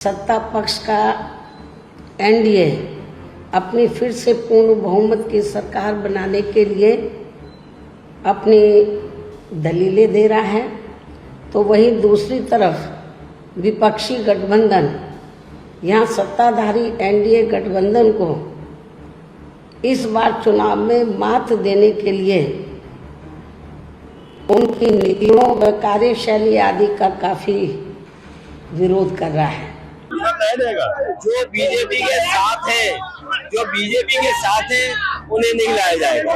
सत्ता पक्ष का एनडीए अपनी फिर से पूर्ण बहुमत की सरकार बनाने के लिए अपनी दलीलें दे रहा है, तो वहीं दूसरी तरफ विपक्षी गठबंधन यहाँ सत्ताधारी एनडीए गठबंधन को इस बार चुनाव में मात देने के लिए उनकी नीतियों व कार्यशैली आदि का काफी विरोध कर रहा है। जो बीजेपी के साथ है उन्हें नहीं लाया जाएगा।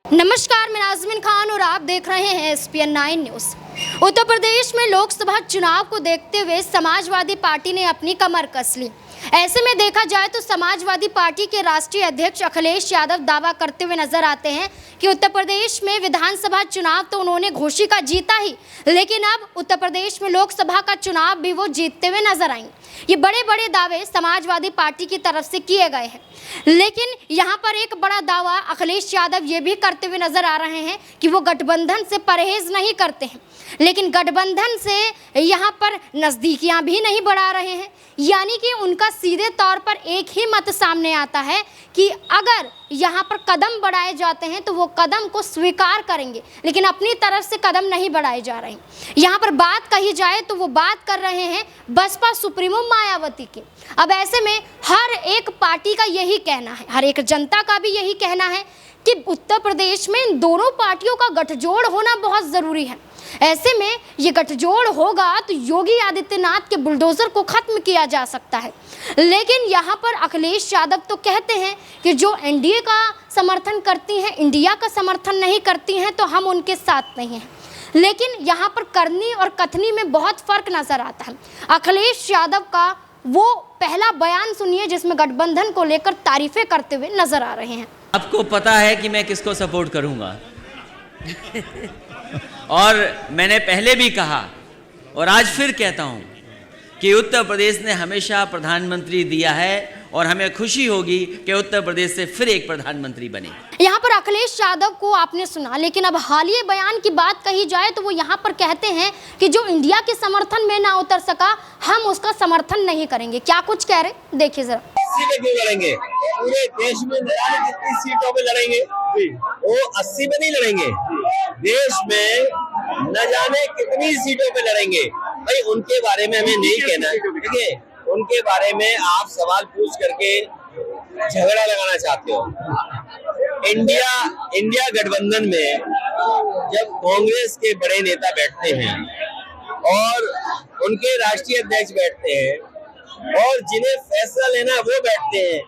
नमस्कार, मैं नाज़मीन खान और आप देख रहे हैं SPN 9 न्यूज़। उत्तर प्रदेश में लोकसभा चुनाव को देखते हुए समाजवादी पार्टी ने अपनी कमर कस ली। ऐसे में देखा जाए तो समाजवादी पार्टी के राष्ट्रीय अध्यक्ष अखिलेश यादव दावा करते हुए नजर आते हैं कि उत्तर प्रदेश में विधानसभा चुनाव तो उन्होंने घोषिका जीता ही, लेकिन अब उत्तर प्रदेश में लोकसभा का चुनाव भी वो जीतते हुए नजर आएंगे। ये बड़े बड़े दावे समाजवादी पार्टी की तरफ से किए गए हैं, लेकिन यहाँ पर एक बड़ा दावा अखिलेश यादव ये भी करते हुए नजर आ रहे हैं कि वो गठबंधन से परहेज नहीं करते हैं, लेकिन गठबंधन से यहाँ पर नज़दीकियाँ भी नहीं बढ़ा रहे हैं। यानी कि उनका सीधे तौर पर एक ही मत सामने आता है कि अगर यहाँ पर कदम बढ़ाए जाते हैं तो वो कदम को स्वीकार करेंगे, लेकिन अपनी तरफ से कदम नहीं बढ़ाए जा रहे हैं। यहाँ पर बात कही जाए तो वो बात कर रहे हैं बसपा सुप्रीमो मायावती की। अब ऐसे में हर एक पार्टी का यही कहना है, हर एक जनता का भी यही कहना है कि उत्तर प्रदेश में इन दोनों पार्टियों का गठजोड़ होना बहुत ज़रूरी है। ऐसे में ये गठजोड़ होगा तो योगी आदित्यनाथ के बुलडोजर को खत्म किया जा सकता है। लेकिन यहाँ पर अखिलेश यादव तो कहते हैं कि जो एनडीए का समर्थन करती हैं, इंडिया का समर्थन नहीं करती हैं, तो हम उनके साथ नहीं हैं। लेकिन यहाँ पर करनी और कथनी में बहुत फर्क नजर आता है। अखिलेश यादव का वो पहला बयान सुनिए जिसमें गठबंधन को लेकर तारीफें करते हुए नजर आ रहे हैं। आपको पता है कि मैं किसको सपोर्ट करूंगा और मैंने पहले भी कहा और आज फिर कहता हूं कि उत्तर प्रदेश ने हमेशा प्रधानमंत्री दिया है और हमें खुशी होगी कि उत्तर प्रदेश से फिर एक प्रधानमंत्री बने। यहाँ पर अखिलेश यादव को आपने सुना, लेकिन अब हालिया बयान की बात कही जाए तो वो यहाँ पर कहते हैं कि जो इंडिया के समर्थन में ना उतर सका हम उसका समर्थन नहीं करेंगे। क्या कुछ कह रहे, देखिए जरा। क्यों लड़ेंगे? पूरे देश में कितनी सीटों पे लड़ेंगे? वो 80 पे नहीं लड़ेंगे, देश में न जाने कितनी सीटों पे लड़ेंगे। भाई उनके बारे में हमें नहीं कहना, ठीक है? उनके बारे में आप सवाल पूछ करके झगड़ा लगाना चाहते हो। इंडिया गठबंधन में जब कांग्रेस के बड़े नेता बैठते हैं और उनके राष्ट्रीय अध्यक्ष बैठते हैं और जिन्हें फैसला लेना है वो बैठते हैं,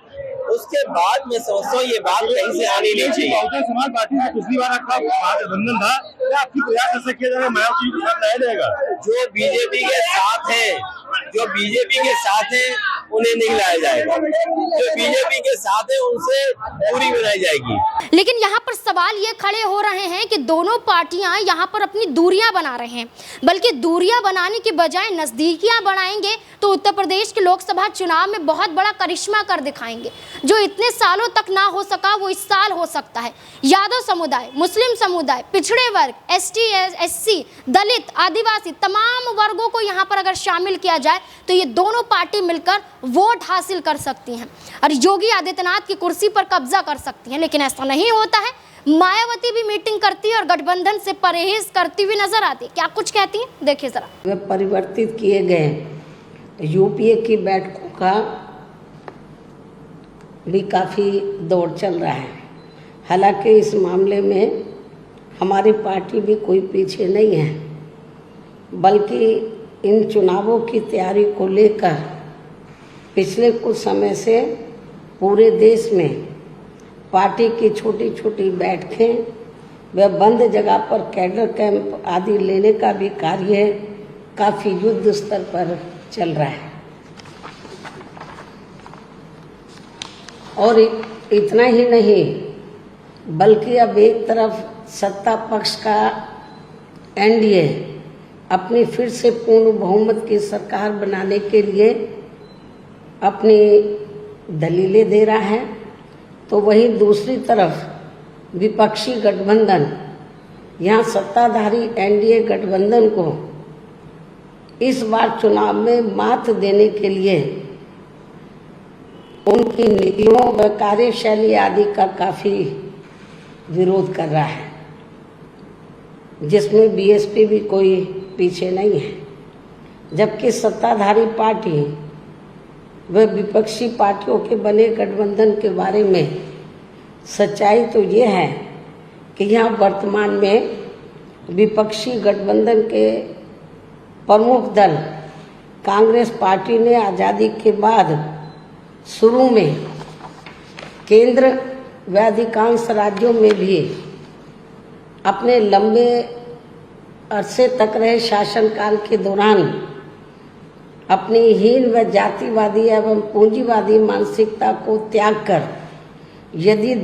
उसके बाद मैं समझता हूँ ये बात कहीं से आनी नहीं चाहिए। समाज पार्टी में पिछली बार आपका महागठबंधन था, क्या आपकी प्रयास ऐसा किया जाएगा मायावती के साथ लाया जाएगा? जो बीजेपी के साथ है उन्हें नहीं लाया जाएगा। जो बीजेपी के साथ है उनसे दूरी बनाई जाएगी। लेकिन यहाँ पर सवाल ये खड़े हो रहे हैं कि दोनों पार्टियां यहाँ पर अपनी दूरियां बना रहे हैं, बल्कि दूरियां बनाने की बजाय नजदीकियां बढ़ाएंगे तो उत्तर प्रदेश के लोकसभा चुनाव में बहुत बड़ा करिश्मा कर दिखाएंगे। जो इतने सालों तक ना हो सका वो इस साल हो सकता है। यादव समुदाय, मुस्लिम समुदाय, पिछड़े वर्ग, ST SC, दलित, आदिवासी, तमाम वर्गों को यहाँ पर अगर शामिल किया जाए तो ये दोनों पार्टी मिलकर वोट हासिल कर सकती हैं और योगी आदित्यनाथ की कुर्सी पर कब्जा कर सकती हैं। लेकिन ऐसा नहीं होता है। मायावती भी मीटिंग करती है और गठबंधन से परहेज करती हुई नजर आती है। क्या कुछ कहती हैं, देखिए जरा। वे परिवर्तित किए गए यूपीए की बैठकों का भी काफ़ी दौड़ चल रहा है। हालांकि इस मामले में हमारी पार्टी भी कोई पीछे नहीं है, बल्कि इन चुनावों की तैयारी को लेकर पिछले कुछ समय से पूरे देश में पार्टी की छोटी छोटी बैठकें व बंद जगह पर कैडर कैंप आदि लेने का भी कार्य काफ़ी युद्ध स्तर पर चल रहा है। और इतना ही नहीं, बल्कि अब एक तरफ सत्ता पक्ष का एनडीए अपनी फिर से पूर्ण बहुमत की सरकार बनाने के लिए अपनी दलीलें दे रहा है, तो वहीं दूसरी तरफ विपक्षी गठबंधन यहाँ सत्ताधारी एनडीए गठबंधन को इस बार चुनाव में मात देने के लिए उनकी नीतियों व कार्यशैली आदि का काफ़ी विरोध कर रहा है, जिसमें बीएसपी भी कोई पीछे नहीं है। जबकि सत्ताधारी पार्टी व विपक्षी पार्टियों के बने गठबंधन के बारे में सच्चाई तो ये है कि यहाँ वर्तमान में विपक्षी गठबंधन के प्रमुख दल कांग्रेस पार्टी ने आज़ादी के बाद शुरू में केंद्र व अधिकांश राज्यों में भी अपने लंबे अरसे तक रहे शासनकाल के दौरान अपनी हीन व जातिवादी एवं पूंजीवादी मानसिकता को त्याग कर यदि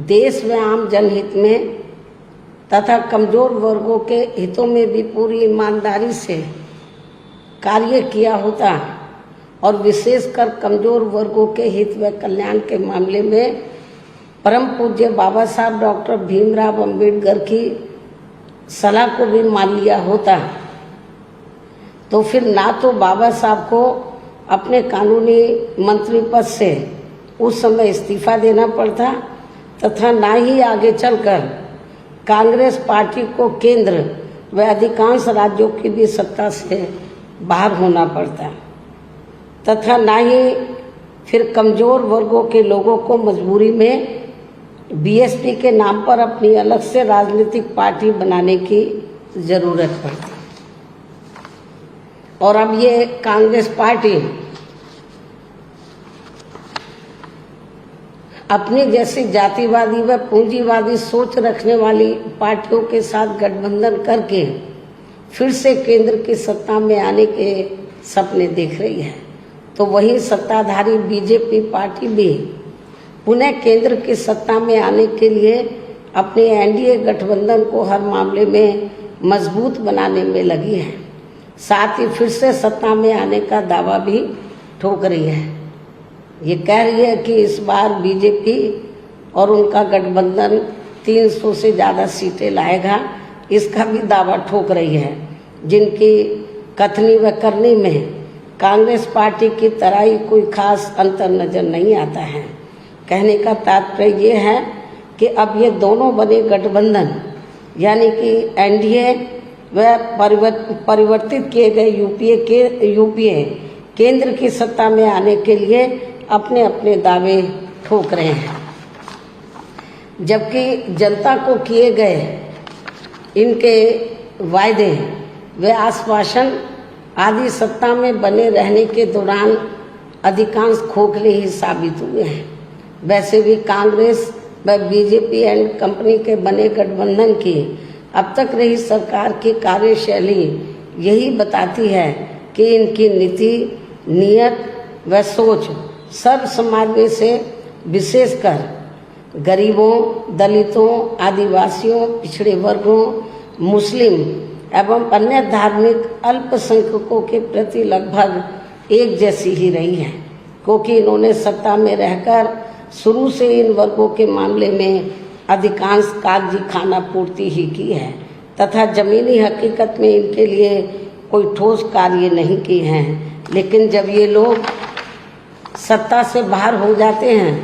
देश व आम जनहित में तथा कमजोर वर्गों के हितों में भी पूरी ईमानदारी से कार्य किया होता और विशेषकर कमजोर वर्गों के हित व कल्याण के मामले में परम पूज्य बाबा साहब डॉक्टर भीमराव अंबेडकर की सलाह को भी मान लिया होता, तो फिर ना तो बाबा साहब को अपने कानूनी मंत्री पद से उस समय इस्तीफा देना पड़ता तथा ना ही आगे चलकर कांग्रेस पार्टी को केंद्र व अधिकांश राज्यों की भी सत्ता से बाहर होना पड़ता तथा ना ही फिर कमजोर वर्गों के लोगों को मजबूरी में बीएसपी के नाम पर अपनी अलग से राजनीतिक पार्टी बनाने की जरूरत पड़ती। और अब ये कांग्रेस पार्टी अपनी जैसी जातिवादी व पूंजीवादी सोच रखने वाली पार्टियों के साथ गठबंधन करके फिर से केंद्र की सत्ता में आने के सपने देख रही है, तो वही सत्ताधारी बीजेपी पार्टी भी पुनः केंद्र की सत्ता में आने के लिए अपने एनडीए गठबंधन को हर मामले में मजबूत बनाने में लगी है। साथ ही फिर से सत्ता में आने का दावा भी ठोक रही है। ये कह रही है कि इस बार बीजेपी और उनका गठबंधन 300 से ज़्यादा सीटें लाएगा, इसका भी दावा ठोक रही है, जिनकी कथनी व करनी में कांग्रेस पार्टी की तरह ही कोई खास अंतर नजर नहीं आता है। कहने का तात्पर्य ये है कि अब ये दोनों बने गठबंधन यानी कि एनडीए व परिवर्तित किए गए यूपीए केंद्र की सत्ता में आने के लिए अपने अपने दावे ठोक रहे हैं, जबकि जनता को किए गए इनके वायदे व आश्वासन आदि सत्ता में बने रहने के दौरान अधिकांश खोखले ही साबित हुए हैं। वैसे भी कांग्रेस व बीजेपी एंड कंपनी के बने गठबंधन की अब तक रही सरकार की कार्यशैली यही बताती है कि इनकी नीति, नियत व सोच सर्व समाज में से विशेषकर गरीबों, दलितों, आदिवासियों, पिछड़े वर्गों, मुस्लिम एवं अन्य धार्मिक अल्पसंख्यकों के प्रति लगभग एक जैसी ही रही है, क्योंकि इन्होंने सत्ता में रहकर शुरू से इन वर्गों के मामले में अधिकांश कागजी खाना पूर्ति ही की है तथा जमीनी हकीकत में इनके लिए कोई ठोस कार्य नहीं किए हैं। लेकिन जब ये लोग सत्ता से बाहर हो जाते हैं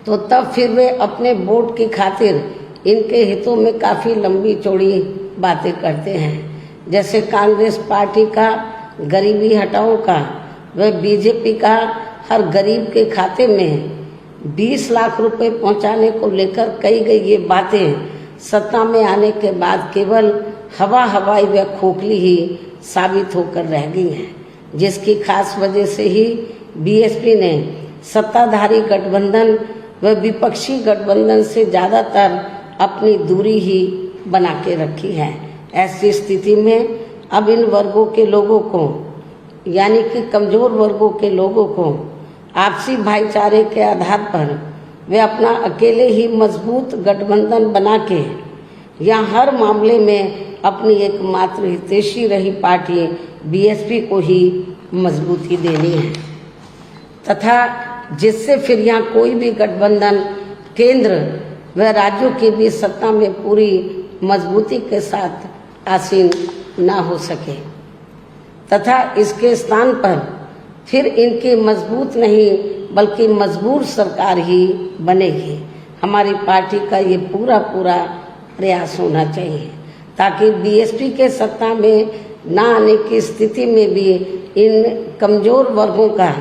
तो तब फिर वे अपने वोट की खातिर इनके हितों में काफ़ी लंबी चौड़ी बातें करते हैं। जैसे कांग्रेस पार्टी का गरीबी हटाओ का व बीजेपी का हर गरीब के खाते में 20 लाख रुपए पहुंचाने को लेकर कही गई ये बातें सत्ता में आने के बाद केवल हवाई व खोखली ही साबित होकर रह गई हैं, जिसकी खास वजह से ही बीएसपी ने सत्ताधारी गठबंधन व विपक्षी गठबंधन से ज़्यादातर अपनी दूरी ही बना के रखी है। ऐसी स्थिति में अब इन वर्गों के लोगों को यानी कि कमजोर वर्गों के लोगों को आपसी भाईचारे के आधार पर वे अपना अकेले ही मजबूत गठबंधन बना के या हर मामले में अपनी एकमात्र हितैषी रही पार्टी बीएसपी को ही मजबूती देनी है। तथा जिससे फिर यहाँ कोई भी गठबंधन केंद्र व राज्यों के बीच सत्ता में पूरी मजबूती के साथ आसीन ना हो सके तथा इसके स्थान पर फिर इनकी मजबूत नहीं बल्कि मजबूर सरकार ही बनेगी। हमारी पार्टी का ये पूरा प्रयास होना चाहिए ताकि बीएसपी के सत्ता में ना आने की स्थिति में भी इन कमजोर वर्गों का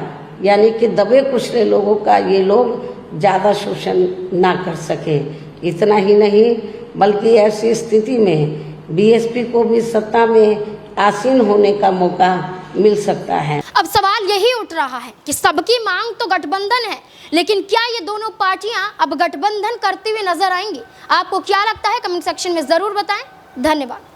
यानी कि दबे कुचले लोगों का ये लोग ज़्यादा शोषण ना कर सके। इतना ही नहीं बल्कि ऐसी स्थिति में बीएसपी को भी सत्ता में आसीन होने का मौका मिल सकता है। अब सवाल यही उठ रहा है कि सबकी मांग तो गठबंधन है, लेकिन क्या ये दोनों पार्टियां अब गठबंधन करते हुए नजर आएंगी? आपको क्या लगता है? कमेंट सेक्शन में जरूर बताएं। धन्यवाद।